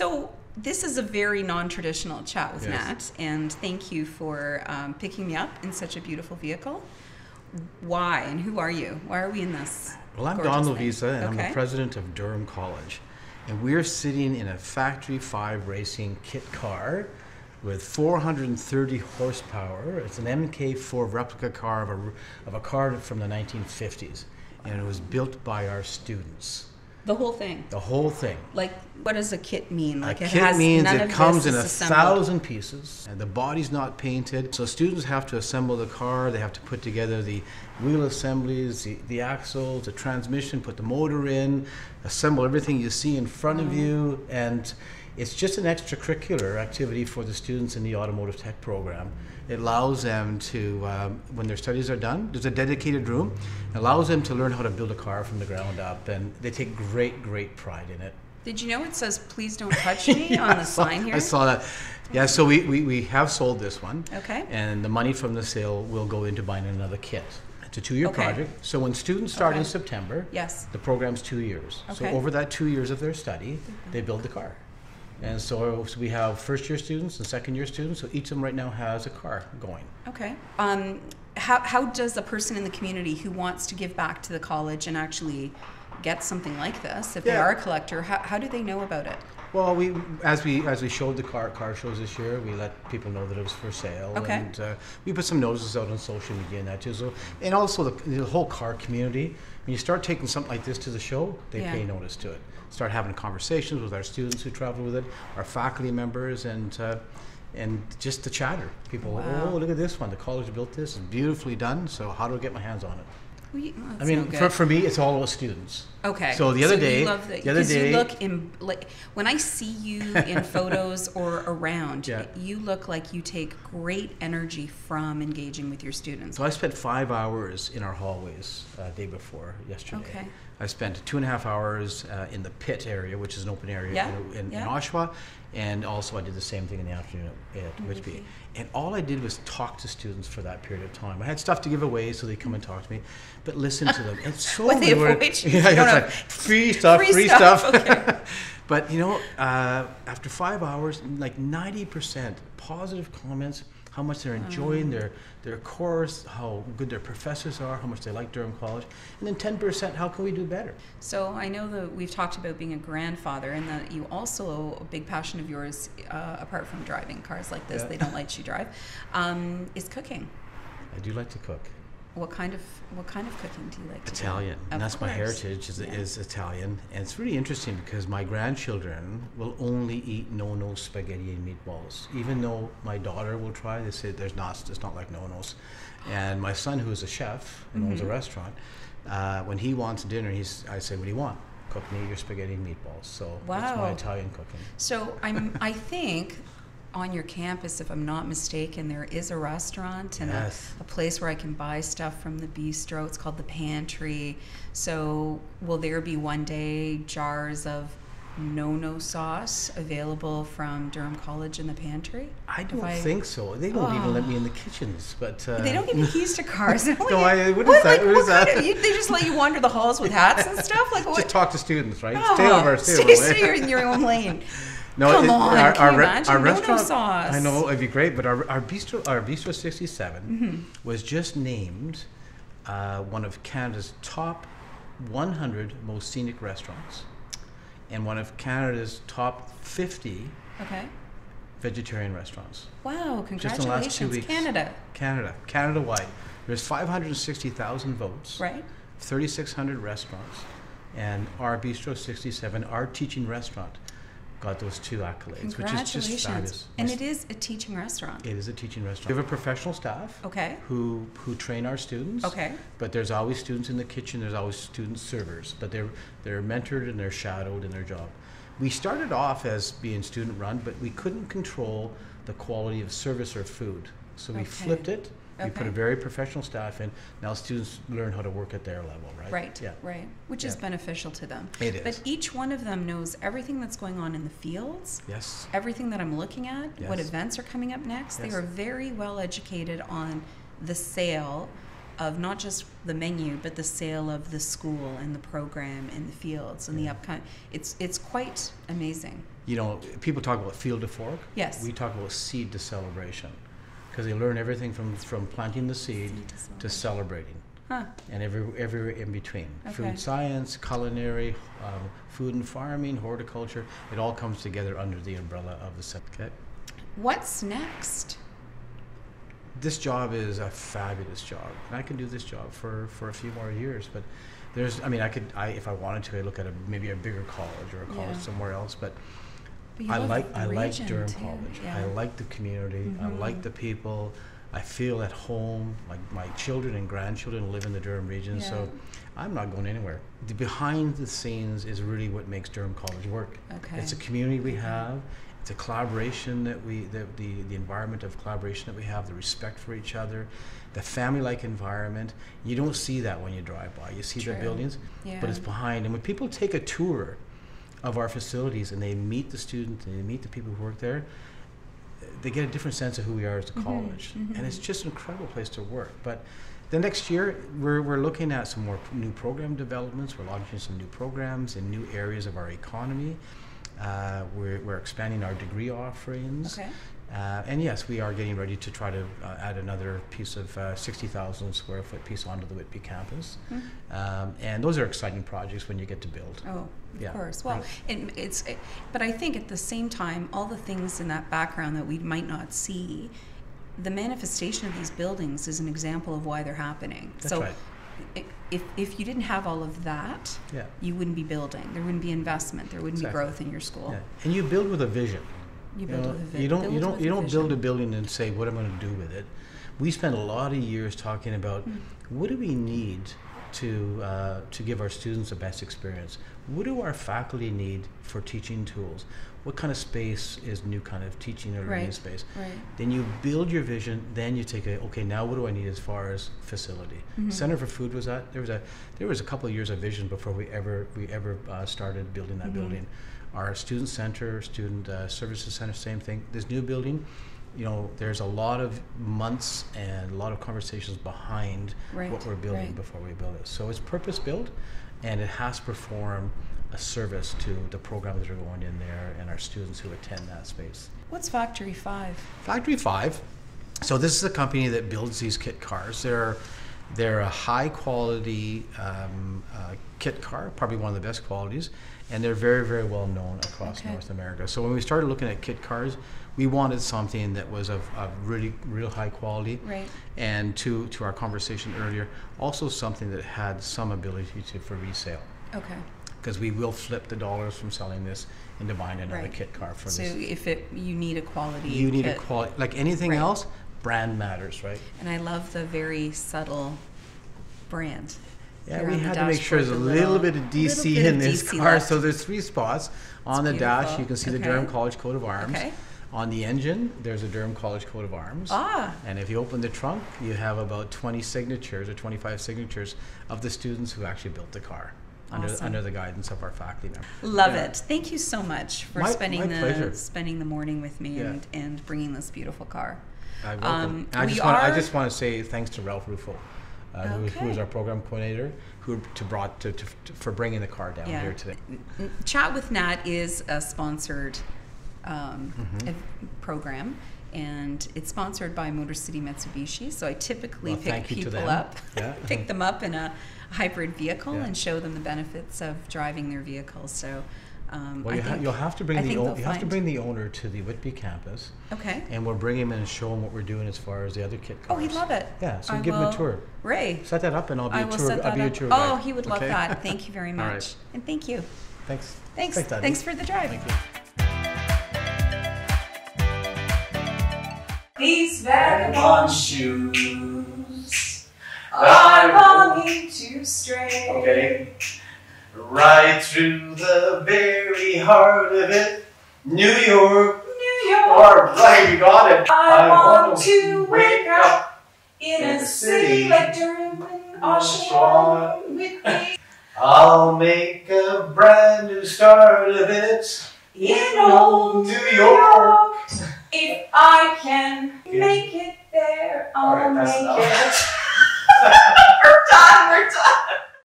So this is a very non-traditional chat with Yes. Nat, and thank you for picking me up in such a beautiful vehicle. Why and who are you? Why are we in this? Well, I'm gorgeous Don thing? Lovisa, and I'm Okay. the president of Durham College. And we're sitting in a Factory 5 racing kit car with 430 horsepower. It's an MK4 replica car of a car from the 1950s. And it was built by our students. The whole thing. The whole thing. Like, what does a kit mean? Like, A it kit has means none it of comes this in is 1,000 pieces, and the body's not painted. So students have to assemble the car. They have to put together the wheel assemblies, the axles, the transmission, put the motor in, assemble everything you see in front of you, and it's just an extracurricular activity for the students in the Automotive Tech program. It allows them to, when their studies are done, there's a dedicated room. It allows them to learn how to build a car from the ground up, and they take great pride in it. Did you know it says "Please don't touch me" on the sign here? I saw that. Yeah, so we have sold this one. Okay. And the money from the sale will go into buying another kit. It's a 2-year Okay. project. So when students start in Okay. September, Yes. the program's 2 years. So Okay. over that 2 years of their study, they build the car. And so we have first-year students and second-year students. So each of them right now has a car going. Okay. How does a person in the community who wants to give back to the college and actually get something like this, if they Yeah. are a collector, how do they know about it? Well, as we showed the car shows this year, we let people know that it was for sale, Okay. and we put some notices out on social media and that too. So, and also the whole car community. When you start taking something like this to the show, they Yeah. pay notice to it. Start having conversations with our students who travel with it, our faculty members, and just the chatter. People, Wow. oh, look at this one. The college built this. It's beautifully done. So how do I get my hands on it? Well, I that's mean, no good. for me, it's all about students. Okay. So the other day, you love the other 'cause day, you you look in, like, when I see you in photos or around, Yeah. you look like you take great energy from engaging with your students. So I spent 5 hours in our hallways day before yesterday. Okay. I spent 2.5 hours in the pit area, which is an open area Yeah, in yeah. Oshawa, and also I did the same thing in the afternoon at Whitby. Whitby. And all I did was talk to students for that period of time. I had stuff to give away, so they come and talk to me, but listen to them. It's so What, they many words- avoid you? Yeah, You don't it's have- like free stuff. Okay. But you know, after 5 hours, like 90% positive comments, how much they're enjoying their course, how good their professors are, how much they like Durham College, and then 10%, how can we do better? So I know that we've talked about being a grandfather, and that you also, a big passion of yours, apart from driving cars like this, Yeah. they don't let you drive, is cooking. I do like to cook. What kind of cooking do you like to do? Italian, and Of that's my course. heritage is Italian, and it's really interesting because my grandchildren will only eat no-no spaghetti and meatballs. Even though my daughter will try, they say it's not like no-nos. And my son, who is a chef and owns a restaurant, when he wants dinner, I say, "What do you want? Cook me your spaghetti and meatballs." So that's my Wow. Italian cooking. So I think on your campus, if I'm not mistaken, there is a restaurant and Yes. a place where I can buy stuff from the bistro. It's called the Pantry. So will there be one day jars of no-no sauce available from Durham College in the pantry? I don't If think so. They don't even let me in the kitchens, but They don't give you keys to cars. No, what is that? What is that? They just let you wander the halls with hats and stuff? Like what? just talk to students, right? Oh, Stay over stay you're in your own lane. No, Come on, can you imagine? Our No-no restaurant, sauce. I know, it'd be great, but our Bistro 67 was just named one of Canada's top 100 most scenic restaurants and one of Canada's top 50 Okay. vegetarian restaurants. Wow, Just in the last 2 congratulations, weeks. Canada. Canada-wide. There's 560,000 votes, Right? 3,600 restaurants, and our Bistro 67, our teaching restaurant, got those 2 accolades, which is just fabulous. Congratulations. And it is a teaching restaurant. It is a teaching restaurant. We have a professional staff Okay. who train our students. Okay. But there's always students in the kitchen. There's always student servers. But they're mentored and they're shadowed in their job. We started off as being student run, but we couldn't control the quality of service or food. So we Okay. flipped it. We put Okay. a very professional staff in. Now students learn how to work at their level, right? Right. Yeah. Right. Which is Yeah. beneficial to them. It is. But each one of them knows everything that's going on in the fields. Yes. Everything that I'm looking at, what Yes. events are coming up next. Yes. They are very well educated on the sale of not just the menu, but the sale of the school and the program and the fields and the upcoming. It's quite amazing. You know, people talk about field to fork. Yes. We talk about seed to celebration, because they learn everything from planting the seed to celebrating. Huh. And every in between. Okay. Food science, culinary, food and farming, horticulture, it all comes together under the umbrella of the center. Okay? What's next? This job is a fabulous job, and I can do this job for a few more years. But there's, I mean, if I wanted to, I look at maybe a bigger college or a college somewhere else. But I like Durham College. Yeah. I like the community. I like the people. I feel at home. Like my children and grandchildren live in the Durham region, so I'm not going anywhere. The behind the scenes is really what makes Durham College work. Okay. It's a community we have. It's a collaboration the environment of collaboration that we have, the respect for each other, the family-like environment. You don't see that when you drive by. You see the buildings, but it's behind. And when people take a tour of our facilities and they meet the students and they meet the people who work there, they get a different sense of who we are as a college. And it's just an incredible place to work. But the next year, we're looking at some more new program developments. We're launching some new programs in new areas of our economy. We're expanding our degree offerings. Okay. And yes, we are getting ready to try to add another piece of 60,000 square foot piece onto the Whitby campus. And those are exciting projects when you get to build. Oh, of course. Well, but I think at the same time, all the things in that background that we might not see, the manifestation of these buildings is an example of why they're happening. That's right. If you didn't have all of that, you wouldn't be building. There wouldn't be investment. There wouldn't be growth in your school. Yeah. And you build with a vision. You build with a vision. You don't build a building and say, what am I going to do with it? We spend a lot of years talking about what do we need to give our students the best experience? What do our faculty need for teaching tools? What kind of space is new kind of teaching or learning space? Right. Then you build your vision. Then you take okay, now what do I need as far as facility? Center for Food was that. There was a couple of years of vision before we ever started building that building. Our student center, student services center, same thing. This new building, you know, there's a lot of months and a lot of conversations behind what we're building before we build it. So it's purpose built, and it has to perform a service to the programs that are going in there and our students who attend that space. What's Factory 5? Factory 5. So this is a company that builds these kit cars. They're a high quality kit car, probably one of the best qualities, and they're very, very well known across North America. So when we started looking at kit cars, we wanted something that was of real high quality, and to our conversation earlier, also something that had some ability for resale. Okay. Because we will flip the dollars from selling this into buying another kit car for this. So if you need a quality you need a quality, like anything else, brand matters, right? And I love the very subtle brand. Yeah, we had to make sure there's a little bit of DC in this car. So there's 3 spots. On the dash, you can see the Durham College coat of arms. On the engine, there's a Durham College coat of arms. And if you open the trunk, you have about 20 signatures or 25 signatures of the students who actually built the car. Under the guidance of our faculty members. Love it. Thank you so much for spending the morning with me and bringing this beautiful car. I just want to say thanks to Ralph Ruffo, who is our program coordinator, for bringing the car down here today. Chat with Nat is a sponsored program, and it's sponsored by Motor City Mitsubishi. So I typically pick people up, pick them up in a hybrid vehicle and show them the benefits of driving their vehicles. So you'll have to bring the owner to the Whitby campus. Okay. And we'll bring him in and show him what we're doing as far as the other kit cars. Oh, he'd love it. Yeah. So give him a tour. Ray. Set that up, and I'll be a tour guide. Oh, he would love that. Thank you very much. Right. And thank you. Thanks. Thanks for the drive. Thank you. These vagabond shoes are longing to stray. Okay. Right through the very heart of it, New York. All right, you got it. I want to wake up in a city like Durham and Oshawa with me. I'll make a brand new start of it in old New York. If I can make it there, I'll make it. We're done.